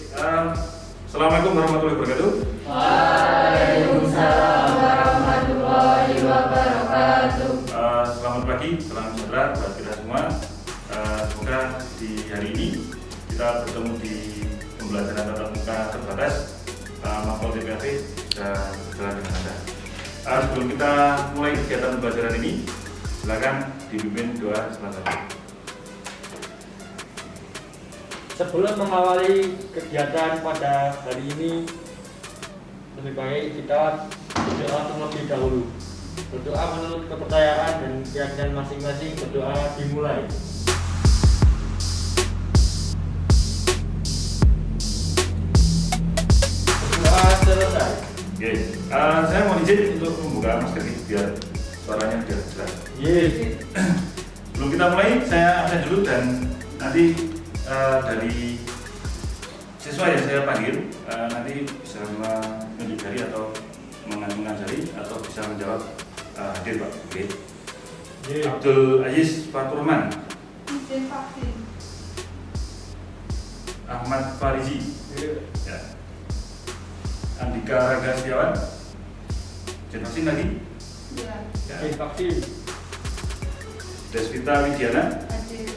Assalamualaikum warahmatullahi wabarakatuh. Waalaikumsalam warahmatullahi wabarakatuh. Selamat pagi, salam sejahtera buat kita semua. Semoga di hari ini kita bertemu di pembelajaran tatap muka terbatas Mapol TPAP bisa berjalan dengan lancar. Sebelum kita mulai kegiatan pembelajaran ini, silakan dipimpin doa selanjutnya. Sebelum mengawali kegiatan pada hari ini, lebih baik kita berdoa terlebih dahulu. Berdoa menurut kepercayaan dan keyakinan masing-masing. Berdoa dimulai. Berdoa selesai. Oke, saya mau izin untuk membuka masker ini biar suaranya biar jelas. Yes. Sebelum kita mulai, saya absen dulu dan nanti dari siswa yang saya panggil nanti bisa menunjuk jari atau mengangkat jari atau bisa menjawab hadir Pak. Oke. Abdul Aziz Faturman, Izin vaksin. Ahmad Farizi, ya. Andika Raga Setiawan, izin vaksin lagi. Ya. Ya. Vaksin. Desvita Widiana, Hadir.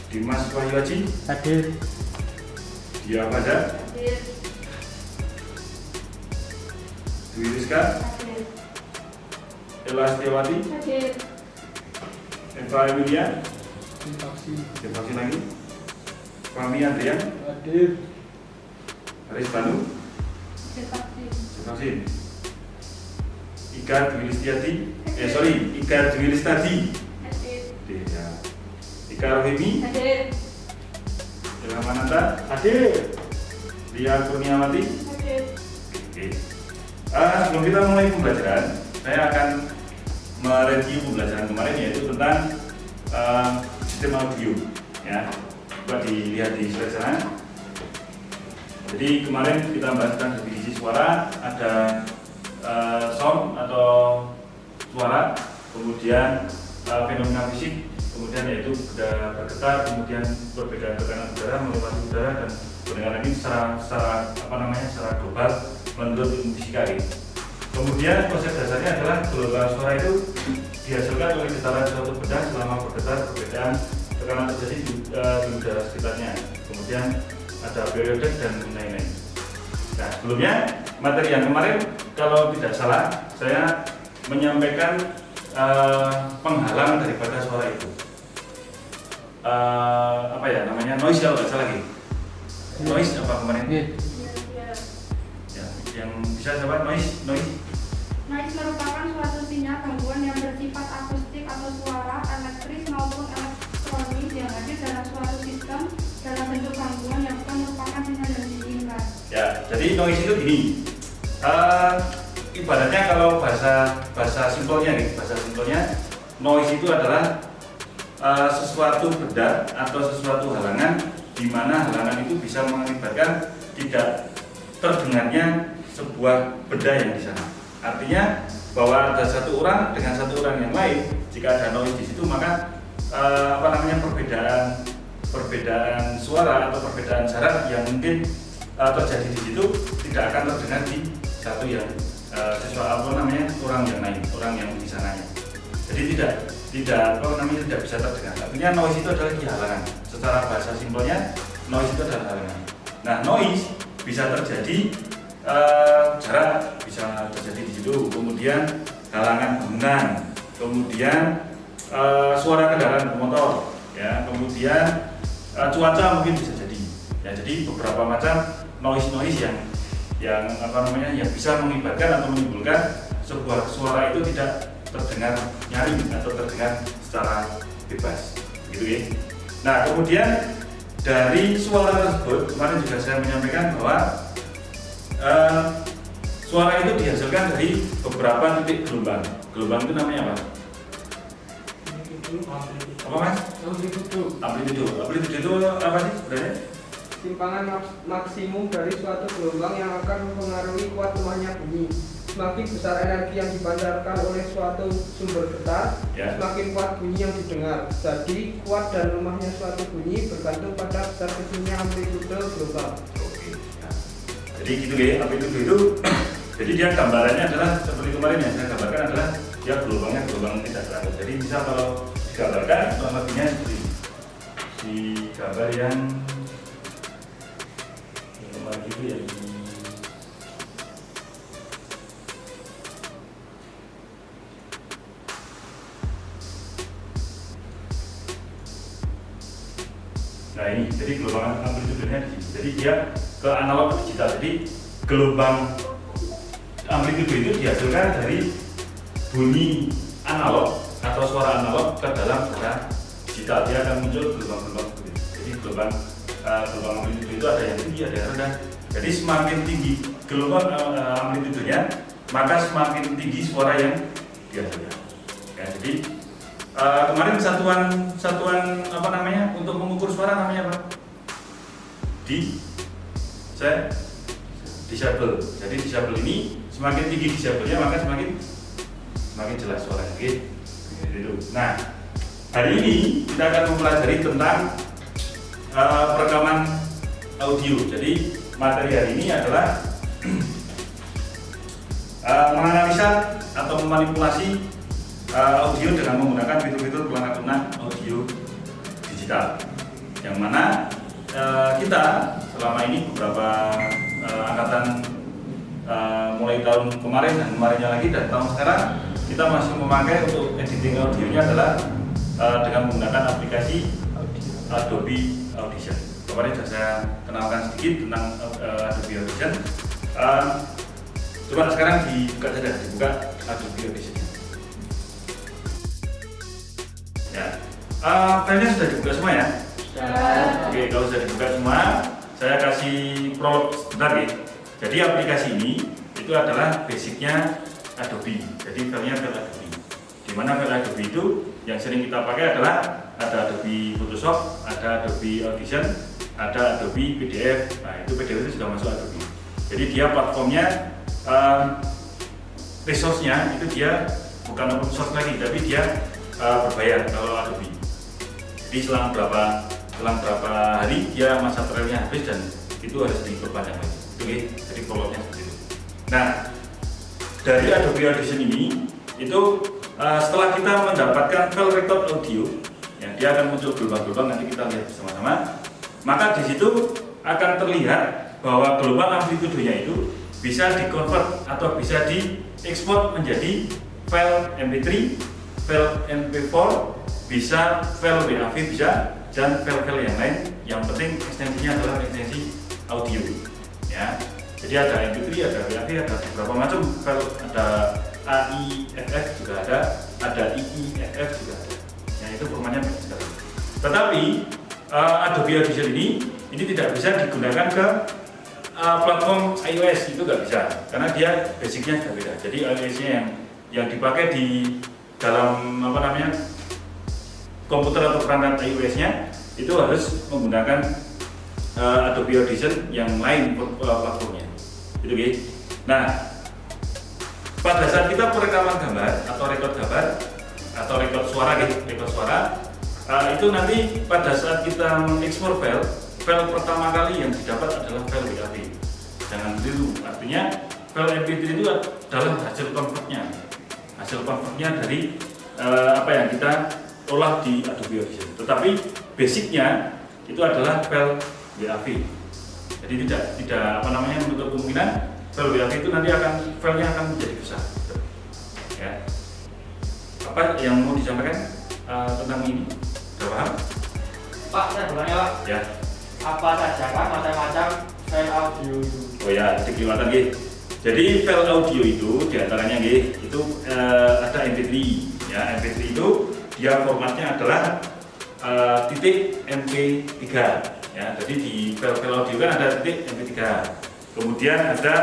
Dimas Wahyu Haji, Hadir. Dia Fadha, Hadir. Dwi Rizka, Hadir. Ella Setiawati, Hadir. Eva Emilia, Vaksin. izin vaksin lagi. Fahmi Andrian, Hadir. Haris Banu, Izin vaksin. izin vaksin. Ika Dwi Listiati, Ika Dwi Listati, Hadir. ya. Ika Rohimi, Hadir. Ilham Mananta, Hadir. Lia Kurniawati. Hadir. Oke. Sebelum kita mulai pembelajaran, saya akan mereview pembelajaran kemarin yaitu tentang sistem audio. Ya, coba dilihat di slide sana. Jadi kemarin kita bahas tentang definisi suara, ada sound atau suara, kemudian fenomena fisik, kemudian yaitu benda bergetar, kemudian perbedaan tekanan udara melewati udara dan pendengaran ini secara global menurut ilmu fisika ini. Kemudian konsep dasarnya adalah gelombang suara itu dihasilkan oleh getaran suatu benda selama bergetar, perbedaan tekanan terjadi di udara sekitarnya. Kemudian ada periode dan lain-lain. Nah, sebelumnya materi yang kemarin kalau tidak salah saya menyampaikan penghalang daripada suara itu. Noise kalau nggak salah lagi. Noise apa kemarin? Ya. Ya, yang bisa jawab noise. Noise merupakan suatu sinyal gangguan yang bersifat akustik atau suara, elektris maupun elektronik yang hadir dalam suatu sistem dalam bentuk gangguan yang bukan merupakan sinyal yang diinginkan. Ya, jadi noise itu gini. Ibaratnya kalau bahasa simpelnya, noise itu adalah sesuatu benda atau sesuatu halangan di mana halangan itu bisa mengakibatkan tidak terdengarnya sebuah benda yang di sana. Artinya bahwa ada satu orang dengan satu orang yang lain, jika ada noise di situ maka perbedaan suara atau perbedaan jarak yang mungkin terjadi di situ tidak akan terdengar di satu yang orang yang lain, orang yang di sananya. Jadi tidak bisa terdengar. Artinya noise itu adalah halangan. Secara bahasa simpelnya noise itu adalah halangan. Nah, noise bisa terjadi jarak bisa terjadi di situ. Kemudian halangan bangunan, kemudian suara kendaraan bermotor, ya, kemudian cuaca mungkin bisa jadi. Ya, jadi beberapa macam noise yang bisa mengibatkan atau menimbulkan sebuah suara itu tidak terdengar nyaring atau terdengar secara bebas, gitu ya. Nah, kemudian dari suara tersebut kemarin juga saya menyampaikan bahwa suara itu dihasilkan dari beberapa titik gelombang. Gelombang itu namanya apa? Apa mas? Amplitude itu apa sih sebenarnya? Simpangan maksimum dari suatu gelombang yang akan mempengaruhi kuat lemahnya bunyi. Semakin besar energi yang dipancarkan oleh suatu sumber getar, Ya. semakin kuat bunyi yang didengar. Jadi, kuat dan lemahnya suatu bunyi bergantung pada besar kecilnya amplitude gelombang. Oke. Ya. Jadi gitu ya, amplitude itu jadi dia gambarannya adalah seperti kemarin yang saya gambarkan adalah dia gelombangnya gelombang tidak teratur. Jadi bisa kalau digambarkan kurang lebihnya seperti ini. Di gambar yang kemarin itu ya ini. Nah ini, jadi gelombang amplitudenya di sini. Jadi dia ke analog ke digital. Jadi gelombang amplitude itu dihasilkan dari bunyi analog atau suara analog ke dalam suara digital. Dia akan muncul gelombang-gelombang seperti itu. Jadi gelombang amplitude itu ada yang tinggi, ada yang rendah. Jadi semakin tinggi gelombang amplitudenya, maka semakin tinggi suara yang dihasilkan. Ya, jadi kemarin satuan apa namanya untuk mengukur suara namanya apa? Decibel. Jadi decibel ini semakin tinggi decibelnya maka semakin jelas suaranya. Oke. Gitu. Nah, hari ini kita akan mempelajari tentang perekaman audio. Jadi materi hari ini adalah menganalisa atau memanipulasi audio dengan menggunakan fitur-fitur pelengkap lunak audio digital, yang mana kita selama ini beberapa angkatan mulai tahun kemarin dan kemarinnya lagi dan tahun sekarang kita masih memakai untuk editing audionya adalah dengan menggunakan aplikasi Adobe Audition. Kemarin sudah saya kenalkan sedikit tentang Adobe Audition. Coba sekarang dibuka Adobe Audition. Ya, filenya sudah dibuka semua ya? Oke, kalau sudah dibuka semua, saya kasih prolog sebentar ya. Jadi aplikasi ini itu adalah basicnya Adobe. Jadi filenya file Adobe. Di mana file Adobe itu yang sering kita pakai adalah ada Adobe Photoshop, ada Adobe Audition, ada Adobe PDF. Nah itu PDF itu sudah masuk Adobe. Jadi dia platformnya, resource-nya itu dia bukan open source lagi, tapi dia berbayar kalau Adobe. Jadi selang berapa hari dia masa trialnya habis dan itu harus diperpanjang lagi. Oke, jadi prolognya seperti itu. Nah, dari Adobe Audition ini itu setelah kita mendapatkan file record audio, ya, dia akan muncul gelombang-gelombang, nanti kita lihat bersama-sama. Maka di situ akan terlihat bahwa gelombang amplitudenya itu bisa di-convert atau bisa diekspor menjadi file MP3, file MP4, bisa file WAV, bisa, dan file-file yang lain. Yang penting ekstensinya adalah ekstensi audio. Ya, jadi ada MP3, ada WAV, ada beberapa macam file, ada AIFF juga ada IIFF juga ada. Ya, itu formatnya banyak sekali. Tetapi Adobe Audition ini tidak bisa digunakan ke platform iOS, itu nggak bisa karena dia basicnya sudah beda. Jadi iOS-nya yang dipakai di dalam apa namanya komputer atau perangkat iOS-nya itu harus menggunakan Adobe Audition yang lain platformnya. Gitu, okay? Nah, pada saat kita perekaman gambar atau rekod gambar atau rekod suara, itu nanti pada saat kita mengekspor file pertama kali yang didapat adalah file WAV. Jangan dulu, artinya file MP3 itu adalah hasil convertnya dari apa yang kita olah di Adobe Audition. Tetapi basicnya itu adalah file WAV. Jadi tidak apa namanya menutup kemungkinan file WAV itu nanti filenya akan menjadi besar. Ya. Apa yang mau disampaikan tentang ini? Sudah paham? Pak, saya bertanya Pak. Ya. Apa saja kan macam-macam file audio itu? Oh ya, kelihatan gitu. Jadi file audio itu diantaranya itu ada MP3. Ya, MP3 itu dia formatnya adalah .mp3. Ya, jadi di file audio kan ada .mp3. Kemudian ada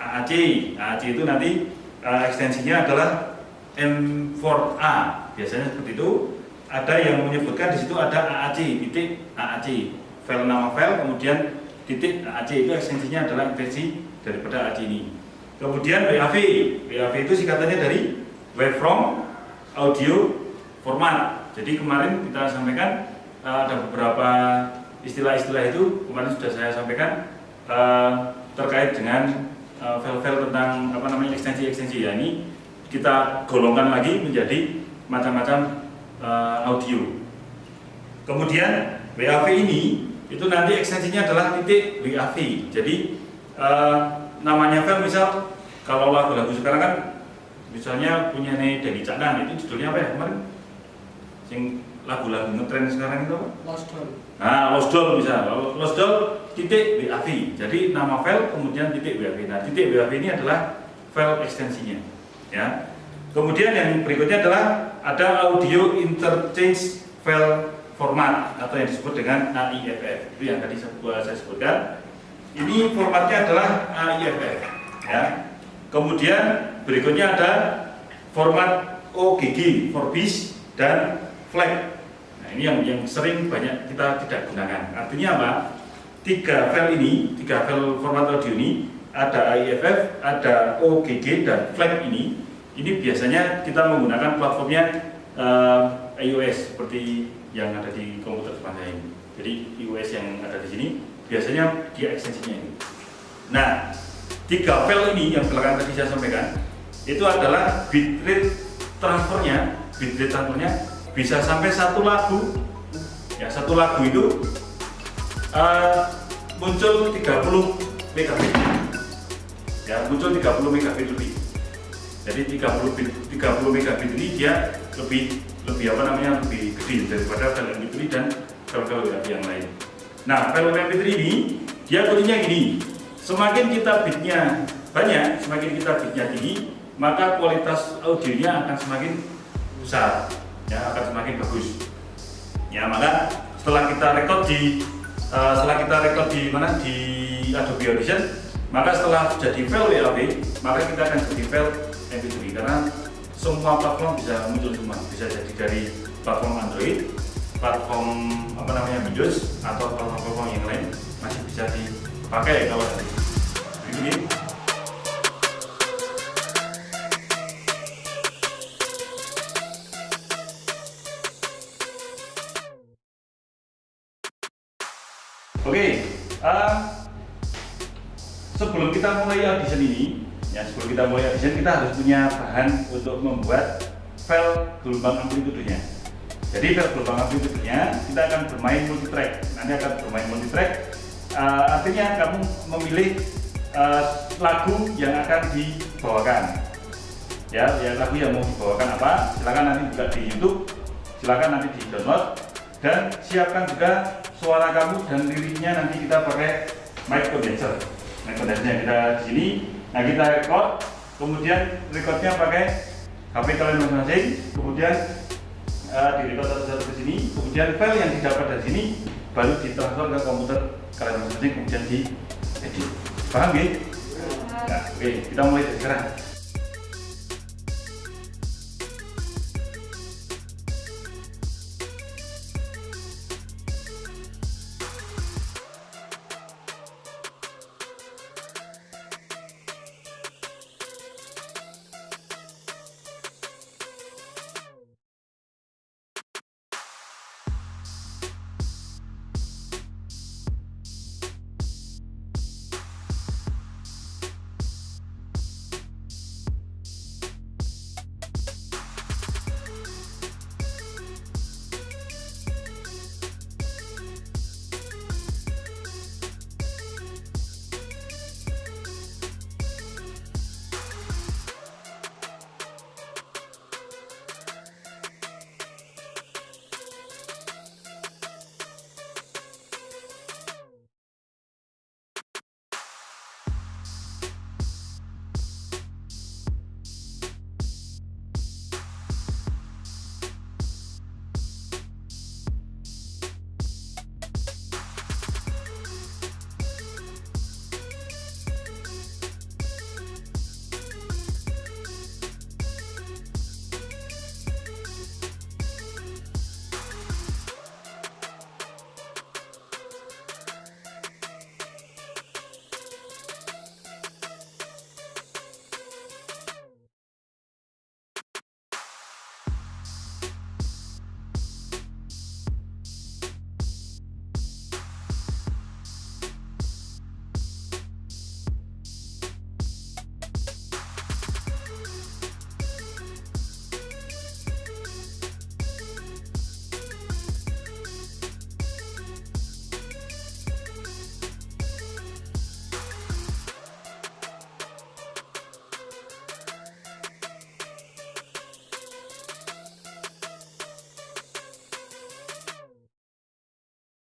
AAC. AAC itu nanti ekstensinya adalah M4A. Biasanya seperti itu. Ada yang menyebutkan di situ ada AAC, AAC. File nama file, kemudian AAC itu ekstensinya adalah ekstensi daripada AAC ini. Kemudian WAV. WAV itu singkatannya dari waveform audio format. Jadi kemarin kita sampaikan ada beberapa istilah-istilah itu kemarin sudah saya sampaikan terkait dengan file-file tentang ekstensi-ekstensi ya. Ini kita golongkan lagi menjadi macam-macam audio. Kemudian WAV ini itu nanti ekstensinya adalah titik WAV. Jadi namanya file misal kalau lagu-lagu sekarang kan misalnya punya Dedi Caknan, itu judulnya apa ya kemarin? Sing lagu-lagu ngetren sekarang itu apa? Lost Doll. Nah, Lost Doll misal, Lost Doll titik WAV. Jadi nama file kemudian titik WAV. Nah, titik WAV ini adalah file ekstensinya. Ya. Kemudian yang berikutnya adalah ada audio interchange file format atau yang disebut dengan AIFF. Itu yang tadi saya sebutkan. Ini formatnya adalah AIFF. Ya. Kemudian berikutnya ada format OGG, Vorbis dan FLAC. Nah, ini yang sering banyak kita tidak gunakan. Artinya apa? Tiga file format audio ini ada AIFF, ada OGG dan FLAC ini biasanya kita menggunakan platformnya iOS seperti yang ada di komputer depan saya ini. Jadi iOS yang ada di sini biasanya dia ekstensinya ini. Nah, tiga file ini yang belakang tadi saya sampaikan itu adalah bitrate transfernya bisa sampai satu lagu. Ya, satu lagu itu muncul 30 megabit. Ya, muncul 30 megabit lebih. Jadi 30 megabit ini dia lebih lebih gede daripada file MP3 dan file-file WAV yang lain. Nah, file MP3 ini dia kuningnya gini. Semakin kita bitnya banyak, semakin kita bitnya tinggi, maka kualitas audionya akan semakin besar, ya, akan semakin bagus. Ya, maka setelah kita record di Adobe Audition, maka setelah jadi file WAV, maka kita akan jadi file MP3 karena semua platform bisa muncul semua, bisa jadi dari platform Android, platform Windows atau platform yang lain masih bisa dipakai kalau ada ini. Oke, sebelum kita mulai audition ini, kita harus punya bahan untuk membuat file gelombang amplitudenya. Jadi file gelombang amplitudenya kita akan bermain multitrack. Nanti akan bermain multitrack. Artinya kamu memilih lagu yang akan dibawakan. Ya lagu yang mau dibawakan apa? Silakan nanti buka di YouTube, silakan nanti di download dan siapkan juga suara kamu dan liriknya nanti kita pakai mic condenser. Mic condensernya kita di sini. Nah, kita record, kemudian recordnya pakai HP kalian masing-masing, kemudian direkod satu-satu ke sini, kemudian file yang didapat dari sini baru ditransfer ke komputer kalian masing-masing, kemudian diedit. Paham ya? Nah, oke, kita mulai dari sekarang.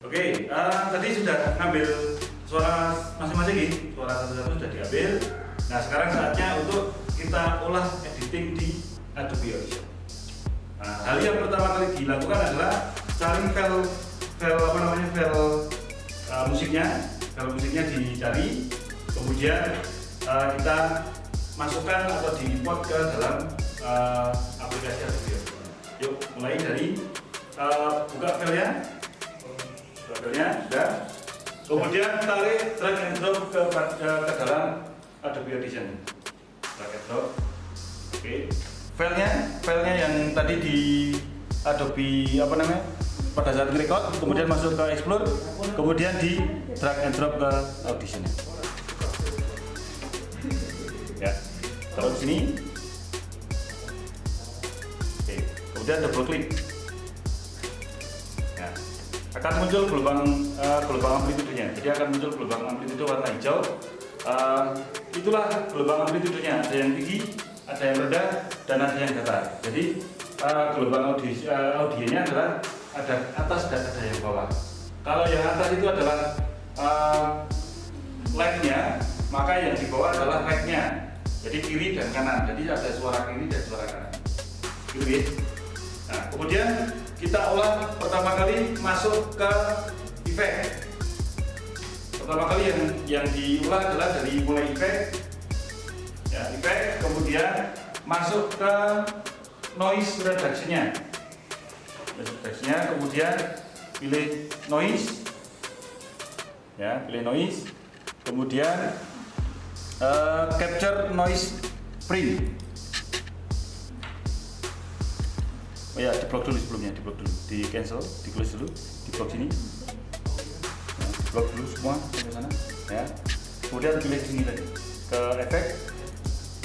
Oke, tadi sudah ngambil suara masing-masing nih, suara satu-satu sudah diambil. Nah sekarang saatnya untuk kita olah editing di Adobe Audition. Nah, hal yang pertama kali dilakukan adalah cari file musiknya dicari, kemudian kita masukkan atau di-import ke dalam aplikasi Adobe Audition. Yuk, mulai dari buka filenya, sudah. Kemudian tarik drag and drop ke dalam Adobe Audition. Drag and drop. Oke. Filenya yang tadi di Adobe pada saat record, kemudian masuk ke Explore, kemudian di drag and drop ke Audition. Ya. Taruh di sini. Oke. Kemudian double klik. Ya. Akan muncul gelombang amplitudenya. Jadi akan muncul gelombang amplitude warna hijau. Itulah gelombang amplitudenya. Ada yang tinggi, ada yang rendah, dan ada yang datar. Jadi gelombang audionya adalah ada atas dan ada yang bawah. Kalau yang atas itu adalah left-nya, maka yang di bawah adalah right-nya. Jadi kiri dan kanan. Jadi ada suara kiri dan suara kanan. Gitu ya. Nah, kemudian kita olah pertama kali masuk ke efek. Pertama kali yang diolah adalah dari mulai efek, ya, efek, kemudian masuk ke noise reduction-nya. Kemudian pilih noise, ya, pilih noise, kemudian capture noise print. Oh ya, di-block dulu sebelumnya, di cancel, di close dulu, di-block sini, ya, block dulu semua sampai sana, ya. Kemudian pilih sini tadi ke efek,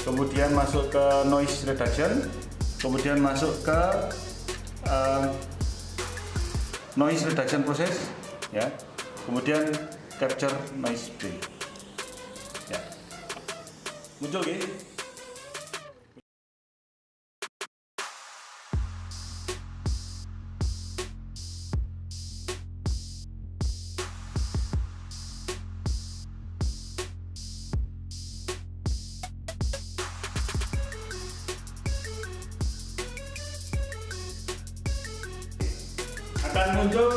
kemudian masuk ke noise reduction, kemudian masuk ke noise reduction process, ya, kemudian capture noise print, ya, muncul gitu. Akan muncul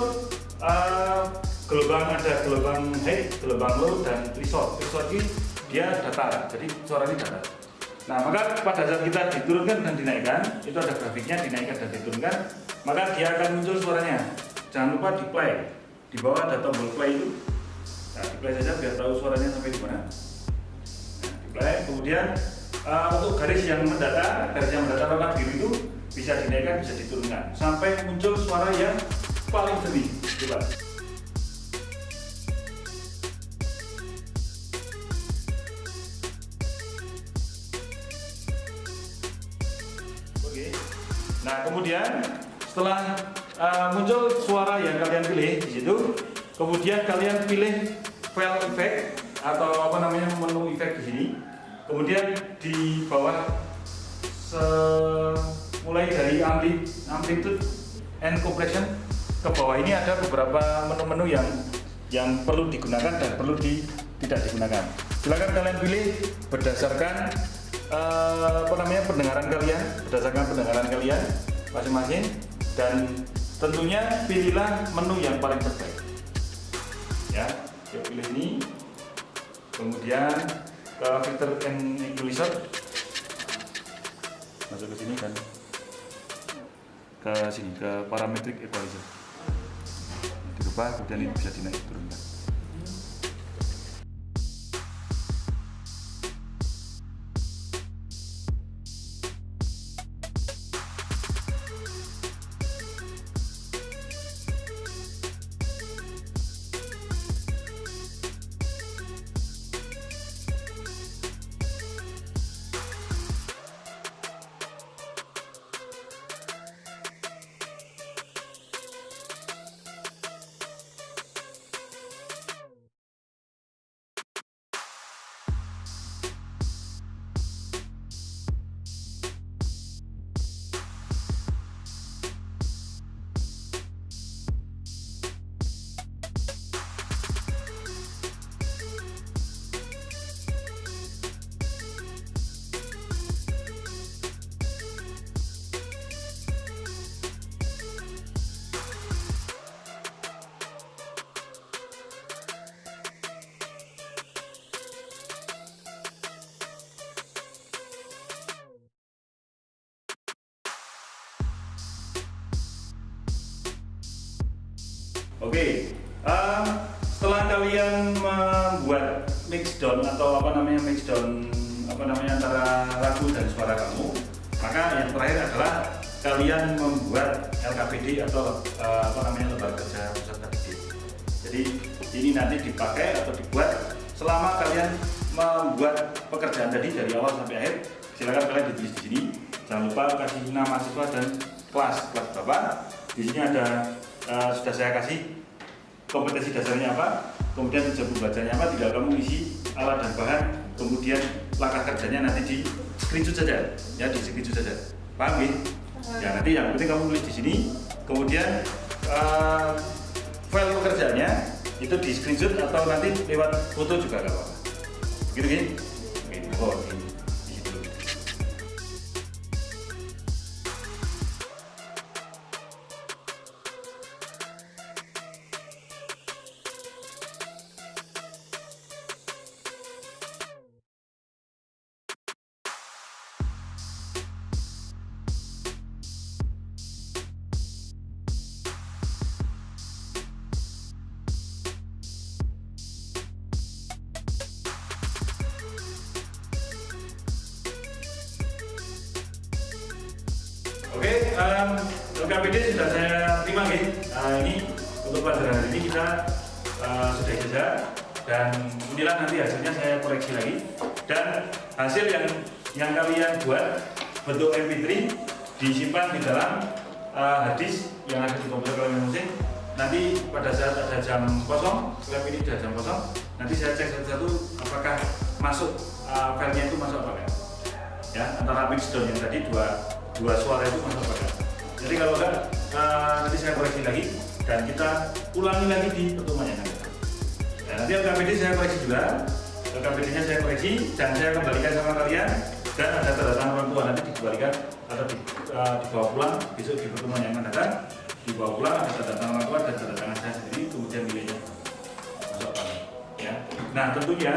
ada gelombang high, gelombang low, dan resort. Resort ini dia datar, jadi suaranya datar. Nah, maka pada saat kita diturunkan dan dinaikkan, itu ada grafiknya dinaikkan dan diturunkan, maka dia akan muncul suaranya. Jangan lupa di play, di bawah ada tombol play itu. Nah, di play saja biar tahu suaranya sampai di mana. Nah, di play. Kemudian untuk garis yang mendatar warna biru itu bisa dinaikkan, bisa diturunkan sampai muncul suara yang paling jernih. Coba. Oke. Nah, kemudian setelah muncul suara yang kalian pilih di situ, kemudian kalian pilih file effect atau menu efek di sini. Kemudian di bawah mulai dari amplitude and compression ke bawah ini ada beberapa menu-menu yang perlu digunakan dan perlu tidak digunakan. Silakan kalian pilih berdasarkan pendengaran kalian masing-masing, dan tentunya pilihlah menu yang paling terbaik. Ya, yuk pilih ini. Kemudian ke filter and equalizer, masuk ke sini kan, ke sini ke parametric equalizer, dirubah, kemudian ini bisa dinaik turunkan. Setelah kalian membuat mixdown atau mixdown antara lagu dan suara kamu, maka yang terakhir adalah kalian membuat LKPD atau lembar kerja pusat KPD. Jadi ini nanti dipakai atau dibuat selama kalian membuat pekerjaan tadi dari awal sampai akhir. Silakan kalian ditulis di sini. Jangan lupa kasih nama siswa dan kelas berapa. Di sini ada sudah saya kasih kompetensi dasarnya apa, kemudian tujuan pembelajarannya apa, tinggal kamu isi alat dan bahan, kemudian langkah kerjanya nanti di screenshot saja, ya di screenshot saja. Paham ya? Ya nanti yang penting kamu tulis di sini, kemudian file pekerjaannya itu di screenshot atau nanti lewat foto juga nggak apa-apa. Gitu kan? Oke. Oke, LKPD sudah saya terima nih. Ini untuk pelajaran hari ini kita sudah saja, dan inilah nanti hasilnya saya koreksi lagi. Dan hasil yang kalian buat bentuk MP3 disimpan di dalam harddisk yang ada di komputer kalian masing. Nanti pada saat ada jam kosong, lab ini sudah jam kosong, nanti saya cek satu-satu apakah masuk filenya itu masuk apa enggak. Ya, antara mixdown yang tadi dua suara itu masuk apa enggak. Jadi kalau enggak, nanti saya koreksi lagi dan kita ulangi lagi di pertemuan yang akan datang. Ya, nanti LKPD saya koreksi juga, LKPD-nya saya koreksi dan saya kembalikan sama kalian, dan ada tanda tangan orang tua nanti dikembalikan atau dibawa pulang besok di pertemuan yang akan datang. Dibawa pulang ada tanda tangan orang tua dan tanda tangan saya sendiri, kemudian nilainya masuk apa ya. Nah tentunya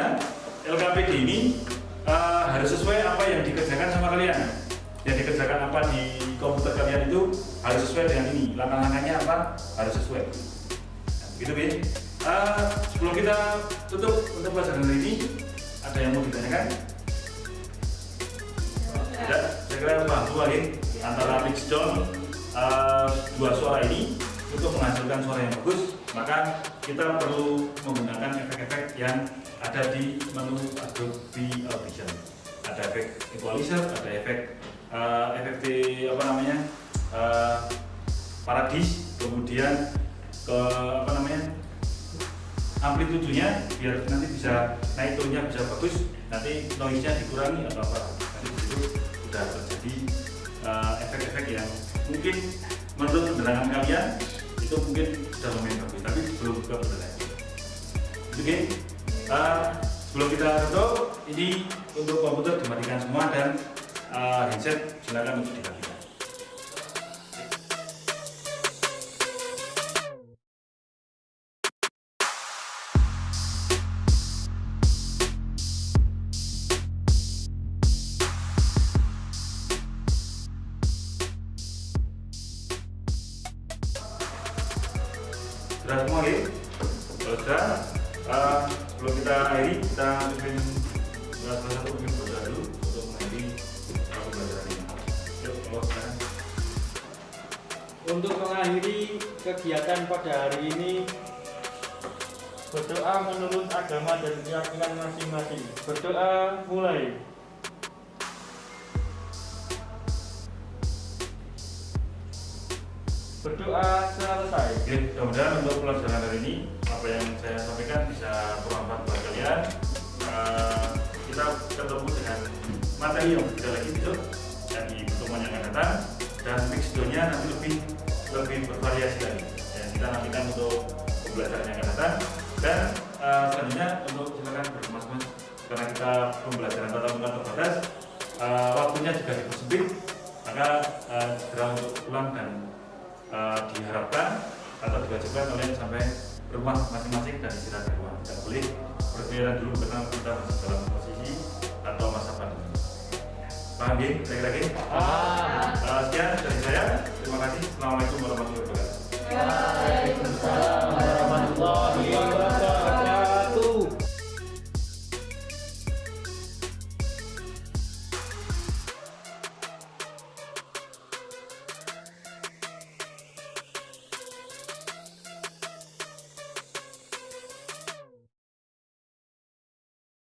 LKPD ini harus sesuai apa yang dikerjakan sama kalian. Yang dikerjakan apa di komputer kalian itu harus sesuai dengan ini. Langkah-langkahnya apa harus sesuai. Nah, begitu ya. Sebelum kita tutup untuk pelajaran hari ini, ada yang mau ditanyakan? Tidak, saya kira bantu lagi antara mixdown dua suara ini untuk menghasilkan suara yang bagus, maka kita perlu menggunakan efek-efek yang ada di menu Adobe Audition. Ada efek equalizer, ada efek paradis, kemudian amplitudenya biar nanti bisa naik turunnya bisa bagus, nanti noise-nya dikurangi atau apa, nanti disitu sudah terjadi efek-efek yang mungkin menurut penerangan kalian itu mungkin sudah lumayan bagus, tapi belum juga benar. Oke, sebelum kita tutup, ini untuk komputer dimatikan semua dan handset silakan untuk dimatikan. Sudah semua ya? Kalau sudah, sebelum kita akhiri, kita bikin salah satu bikin berdoa dulu untuk mengakhiri pembelajaran ini. Yuk, silakan. Untuk mengakhiri kegiatan pada hari ini, berdoa menurut agama dan keyakinan masing-masing. Berdoa mulai. Berdoa selesai. Oke, mudah-mudahan untuk pelajaran hari ini apa yang saya sampaikan bisa bermanfaat buat kalian. Kita ketemu dengan materi yang berbeda lagi besok dan di pertemuan yang akan datang, dan mixdown-nya nanti lebih bervariasi lagi. Ya, kita nantikan untuk pembelajaran yang akan datang, dan selanjutnya untuk silakan berkemas-kemas karena kita pembelajaran tatap muka terbatas, waktunya juga dipersempit, maka segera untuk pulang dan diharapkan atau diwajibkan kalian sampai rumah masing-masing dan istirahat di rumah. Tidak boleh berkeliaran dulu karena kita masih dalam posisi atau masa pandemi. Paham ya? Kira-kira? Sekian dari saya. Terima kasih. Assalamualaikum warahmatullahi wabarakatuh. Waalaikumsalam warahmatullahi wabarakatuh.